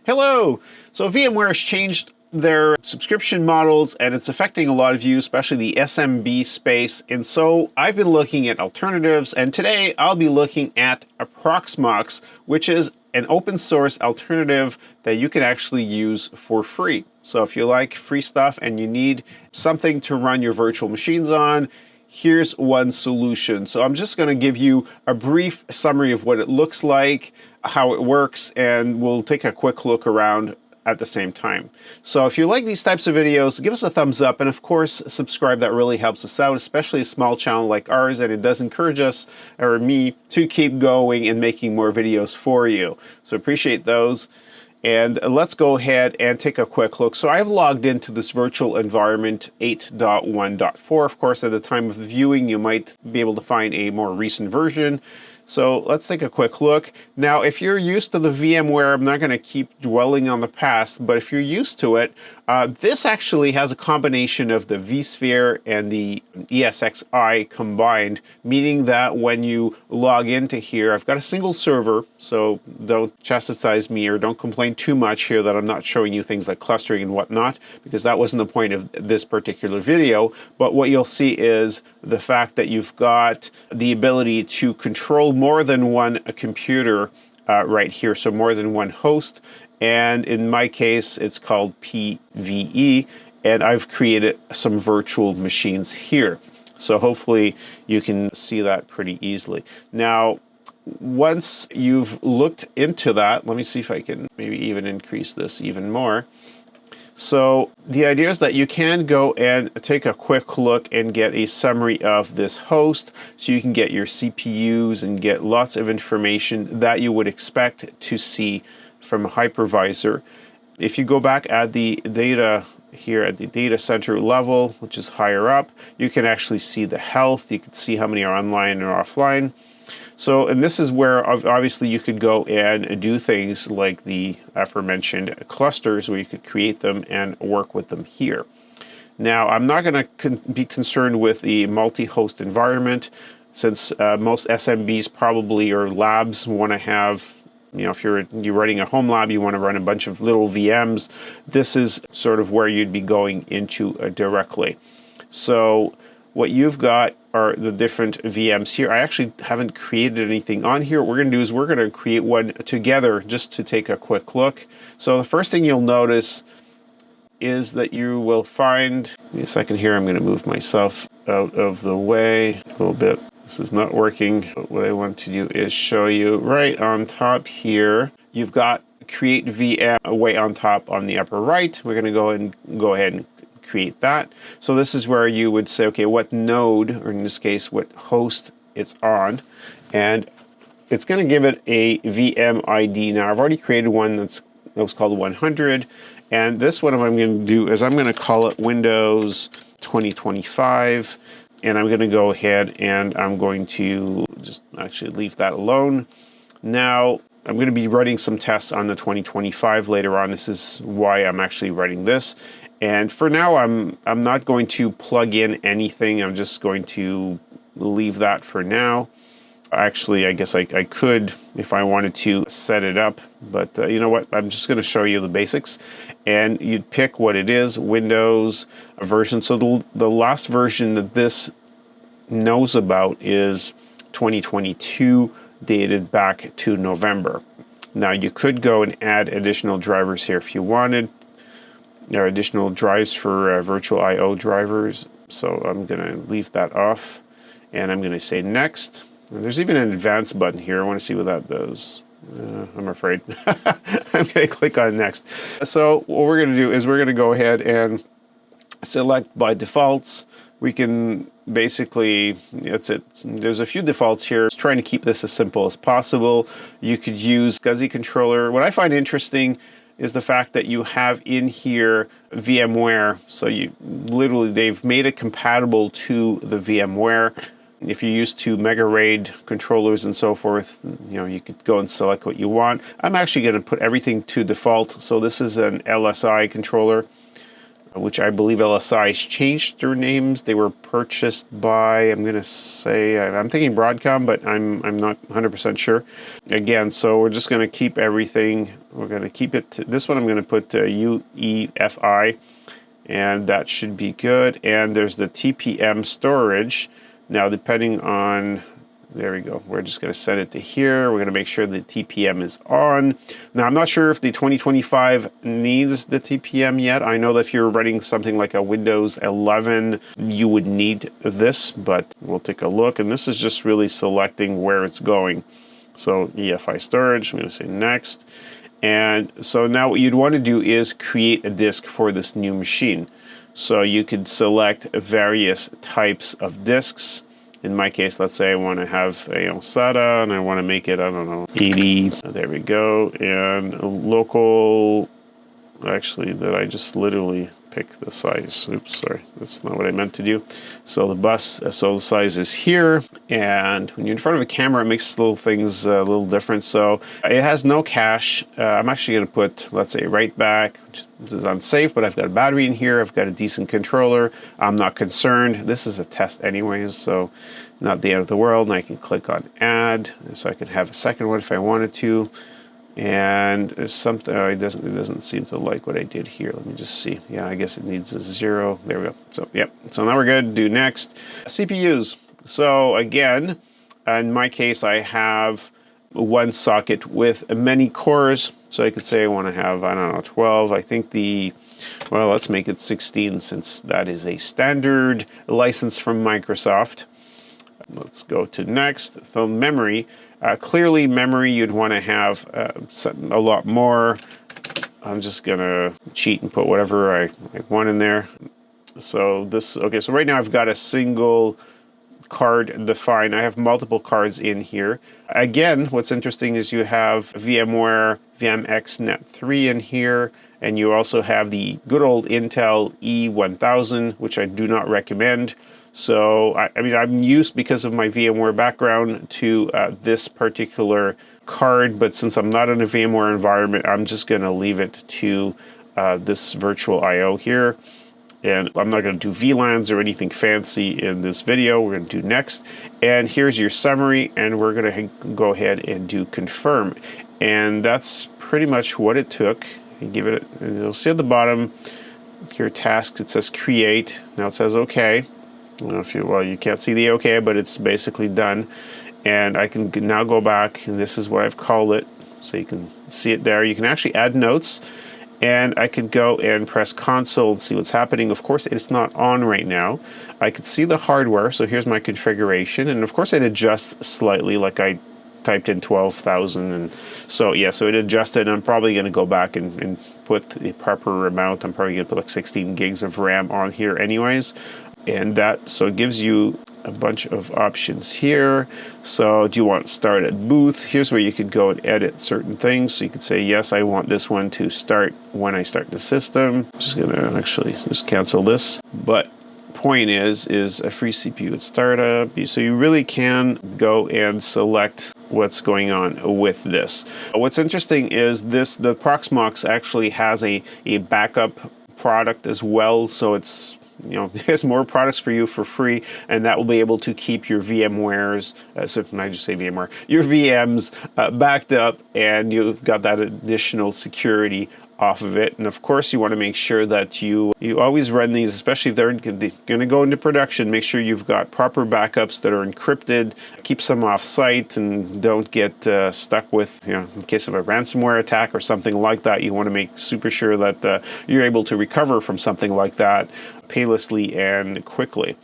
Hello! So VMware has changed their subscription models and it's affecting a lot of you, especially the SMB space. And so I've been looking at alternatives, and today I'll be looking at a ProxMox, which is an open source alternative that you can actually use for free. So if you like free stuff and you need something to run your virtual machines on, here's one solution. So I'm just going to give you a brief summary of what it looks like, how it works, and we'll take a quick look around at the same time. So if you like these types of videos, give us a thumbs up, and of course subscribe. That really helps us out, especially a small channel like ours, and it does encourage us, or me, to keep going and making more videos for you. So appreciate those. And let's go ahead and take a quick look. So I've logged into this virtual environment 8.1.4. Of course, at the time of the viewing, you might be able to find a more recent version. So let's take a quick look. Now, if you're used to the VMware, I'm not going to keep dwelling on the past, but if you're used to it, this actually has a combination of the vSphere and the ESXi combined, meaning that when you log into here, I've got a single server, so don't chastise me or don't complain too much here that I'm not showing you things like clustering and whatnot, because that wasn't the point of this particular video. But what you'll see is the fact that you've got the ability to control more than one computer right here, so more than one host. And in my case, it's called PVE, and I've created some virtual machines here. So hopefully you can see that pretty easily. Now, once you've looked into that, let me see if I can maybe even increase this even more. So the idea is that you can go and take a quick look and get a summary of this host, so you can get your CPUs and get lots of information that you would expect to see from a hypervisor. If you go back at the data here at the data center level, which is higher up, you can actually see the health. You can see how many are online or offline. So, and this is where obviously you could go and do things like the aforementioned clusters, where you could create them and work with them here. Now, I'm not going to be concerned with the multi-host environment, since most SMBs probably, or labs, want to have, you know, if you're running a home lab, you want to run a bunch of little VMs. This is sort of where you'd be going into directly. So what you've got are the different VMs here. I actually haven't created anything on here. What we're going to do is we're going to create one together just to take a quick look. So the first thing you'll notice is that you will find, give me a second here, I'm going to move myself out of the way a little bit. This is not working. What I want to do is show you right on top here. You've got create VM way on top on the upper right. We're going to go ahead and create that. So this is where you would say, okay, what node, or in this case, what host it's on, and it's going to give it a VM ID. Now, I've already created one that was called 100, and this one I'm going to do is I'm going to call it Windows 2025. And I'm going to go ahead and I'm going to just actually leave that alone. Now, I'm going to be running some tests on the 2025 later on. This is why I'm actually writing this. And for now, I'm not going to plug in anything. I'm just going to leave that for now. Actually, I guess I could if I wanted to set it up, but you know what? I'm just going to show you the basics, and you'd pick what it is, Windows version. So the last version that this knows about is 2022, dated back to November. Now, you could go and add additional drivers here if you wanted. There are additional drives for virtual I/O drivers, so I'm going to leave that off, and I'm going to say next. There's even an advanced button here. I want to see what that does. I'm afraid. I'm going to click on next. So what we're going to do is we're going to go ahead and select by defaults. We can basically, that's it. There's a few defaults here. Just trying to keep this as simple as possible. You could use SCSI controller. What I find interesting is the fact that you have in here VMware. So you literally, they've made it compatible to the VMware. If you're used to Mega RAID controllers and so forth, you know, you could go and select what you want. I'm actually going to put everything to default. So this is an LSI controller. which I believe LSI changed their names. They were purchased by, I'm going to say, I'm thinking Broadcom, but I'm not 100% sure. Again, so we're just going to keep everything. We're going to keep it to, this one I'm going to put UEFI, and that should be good. And there's the TPM storage. Now, depending on, there we go. We're just going to set it to here. We're going to make sure the TPM is on. Now, I'm not sure if the 2025 needs the TPM yet. I know that if you're running something like a Windows 11, you would need this, but we'll take a look. And this is just really selecting where it's going. So EFI storage, I'm going to say next. And so now what you'd want to do is create a disk for this new machine. So you could select various types of disks. In my case, let's say I want to have SATA and I want to make it, I don't know, 80. There we go. And a local, actually, that I just literally pick the size. Oops, sorry, that's not what I meant to do. So the bus, so the size is here. And when you're in front of a camera, it makes little things a little different. So it has no cache. I'm actually going to put, let's say, right back. This is unsafe, but I've got a battery in here. I've got a decent controller. I'm not concerned. This is a test anyways, so not the end of the world. And I can click on add, so I could have a second one if I wanted to. And there's something, it doesn't seem to like what I did here. Let me just see. Yeah, I guess it needs a 0. There we go. So, yep. So now we're good. Do next. CPUs. So again, in my case, I have one socket with many cores. So I could say I want to have, I don't know, 12. I think well, let's make it 16 since that is a standard license from Microsoft. Let's go to next. So memory. Clearly memory, you'd want to have a lot more. I'm just going to cheat and put whatever I want in there. So this, okay, so right now I've got a single card defined. I have multiple cards in here. Again, what's interesting is you have VMware VMX 3 in here, and you also have the good old Intel E1000, which I do not recommend. So, I mean, I'm used because of my VMware background to this particular card, but since I'm not in a VMware environment, I'm just going to leave it to this virtual I/O here. And I'm not going to do VLANs or anything fancy in this video. We're going to do next. And here's your summary, and we're going to go ahead and do confirm. And that's pretty much what it took. You give it, and you'll see at the bottom here, tasks, it says create. Now it says okay. I don't know if you can't see the okay, but it's basically done. And I can now go back, and this is what I've called it. So you can see it there. You can actually add notes. And I could go and press console and see what's happening. Of course, it's not on right now. I could see the hardware. So here's my configuration. And of course, it adjusts slightly, like I typed in 12,000. And so, yeah, so it adjusted. I'm probably going to go back and put the proper amount. I'm probably going to put like 16 gigs of RAM on here anyways. And that, so it gives you a bunch of options here. So do you want start at boot? Here's where you could go and edit certain things. So you could say, yes, I want this one to start when I start the system. I'm just gonna actually just cancel this. But point is a free CPU at startup. So you really can go and select what's going on with this. What's interesting is the ProxMox actually has a backup product as well. So it's, there's more products for you for free, and that will be able to keep your VMwares, so I just say VMware, your VMs backed up, and you've got that additional security off of it. And of course, you want to make sure that you always run these, especially if they're going to go into production. Make sure you've got proper backups that are encrypted. Keep some off site and don't get stuck with, in case of a ransomware attack or something like that. You want to make super sure that you're able to recover from something like that painlessly and quickly.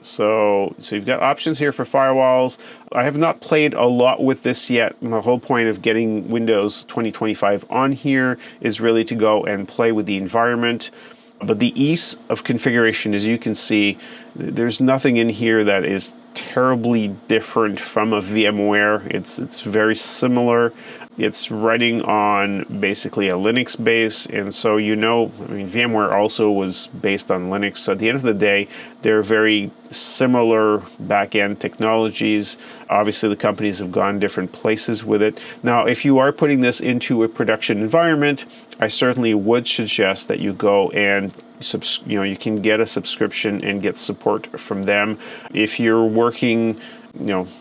So you've got options here for firewalls. I have not played a lot with this yet. The whole point of getting Windows 2025 on here is really to go and play with the environment. But the ease of configuration, as you can see, there's nothing in here that is terribly different from a VMware. It's very similar. It's running on basically a Linux base, and so VMware also was based on Linux. So at the end of the day, they're very similar back-end technologies. Obviously, the companies have gone different places with it. Now, if you are putting this into a production environment, I certainly would suggest that you go and you can get a subscription and get support from them. If you're working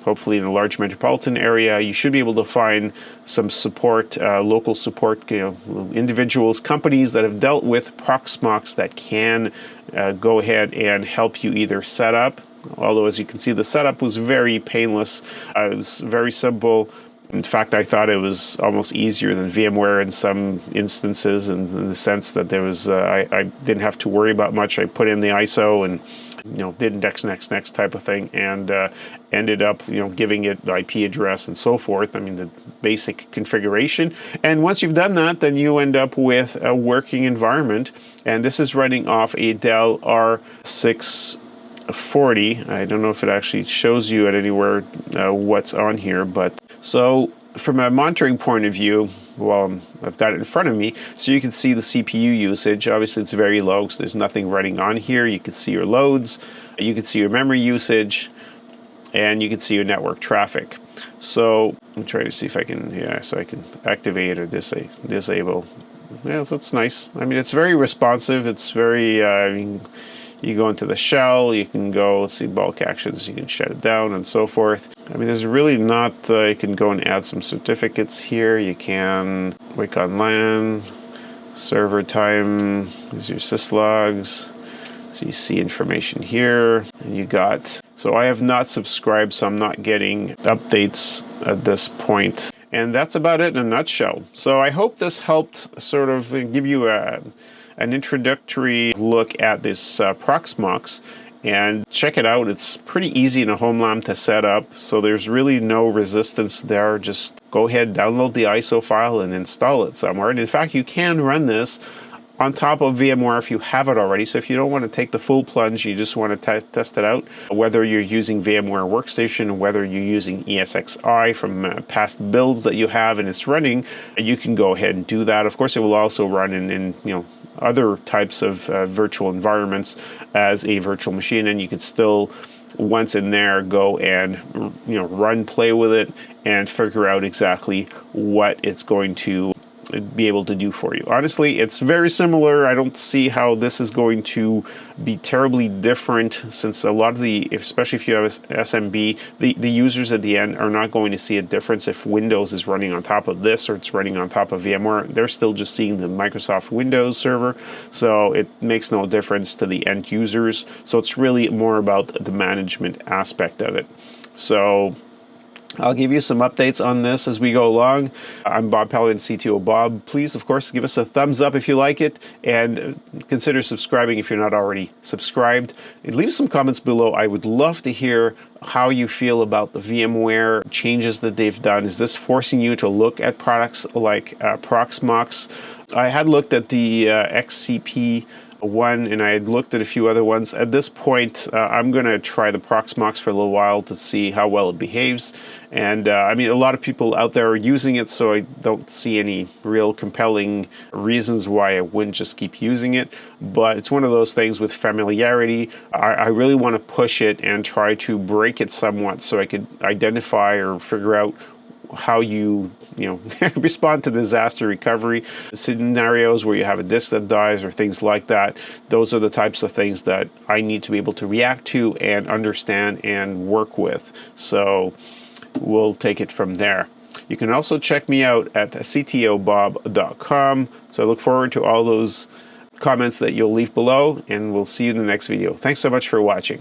hopefully in a large metropolitan area, you should be able to find some support, local support, individuals, companies that have dealt with ProxMox that can go ahead and help you either set up, although as you can see, the setup was very painless. It was very simple. In fact, I thought it was almost easier than VMware in some instances, in the sense that there was I didn't have to worry about much. I put in the ISO and did index next type of thing, and ended up giving it the IP address and so forth. I mean, the basic configuration. And once you've done that, then you end up with a working environment. And this is running off a Dell R640. I don't know if it actually shows you at anywhere what's on here, but so from a monitoring point of view, well, I've got it in front of me, so you can see the CPU usage. Obviously, it's very low, so there's nothing running on here. You can see your loads, you can see your memory usage, and you can see your network traffic. So I'm trying to see if I can, so I can activate or disable. Yeah, so it's nice. I mean, it's very responsive. It's very, you go into the shell, you can go, let's see, bulk actions, you can shut it down and so forth. I mean, there's really not, you can go and add some certificates here. You can wake on LAN, server time, these are your syslogs. So you see information here, and you got, so I have not subscribed, so I'm not getting updates at this point. And that's about it in a nutshell. So I hope this helped sort of give you an introductory look at this ProxMox, and check it out. It's pretty easy in a home lab to set up, so there's really no resistance there. Just go ahead, download the ISO file and install it somewhere. And in fact, you can run this on top of VMware if you have it already. So if you don't want to take the full plunge, you just want to test it out, whether you're using VMware Workstation, whether you're using ESXi from past builds that you have and it's running, you can go ahead and do that. Of course, it will also run in other types of virtual environments as a virtual machine, and you could still, once in there, go and play with it and figure out exactly what it's going to be able to do for you. Honestly, it's very similar. I don't see how this is going to be terribly different, since a lot of the, especially if you have SMB, the users at the end are not going to see a difference if Windows is running on top of this or it's running on top of VMware. They're still just seeing the Microsoft Windows server, so it makes no difference to the end users. So it's really more about the management aspect of it. So I'll give you some updates on this as we go along. I'm Bob Pellerin, CTOBOB. Please, of course, give us a thumbs up if you like it, and consider subscribing if you're not already subscribed. And leave some comments below. I would love to hear how you feel about the VMware changes that they've done. Is this forcing you to look at products like ProxMox? I had looked at the XCP one, and I had looked at a few other ones. At this point, I'm going to try the ProxMox for a little while to see how well it behaves. And I mean, a lot of people out there are using it, so I don't see any real compelling reasons why I wouldn't just keep using it. But it's one of those things with familiarity. I really want to push it and try to break it somewhat so I could identify or figure out how you respond to disaster recovery scenarios where you have a disk that dies or things like that. Those are the types of things that I need to be able to react to and understand and work with. So we'll take it from there. You can also check me out at CTOBOB.com. So I look forward to all those comments that you'll leave below, and we'll see you in the next video. Thanks so much for watching.